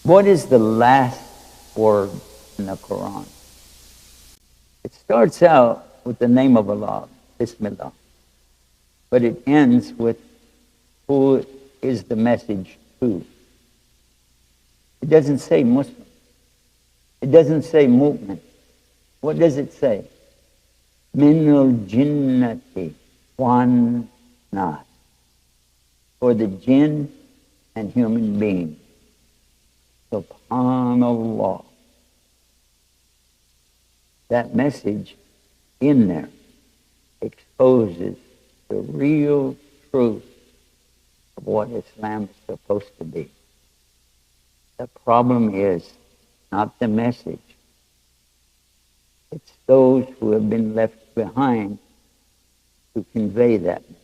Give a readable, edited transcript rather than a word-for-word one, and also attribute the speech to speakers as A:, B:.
A: What is the last word in the Quran? It starts out with the name of Allah, Bismillah. But it ends with who is the message to. It doesn't say Muslim. It doesn't say mu'min. What does it say? Minul jinnati wan nas. For the jinn and human beings. Subhanallah. That message in there exposes the real truth of what Islam is supposed to be. The problem is not the message. It's those who have been left behind to convey that message.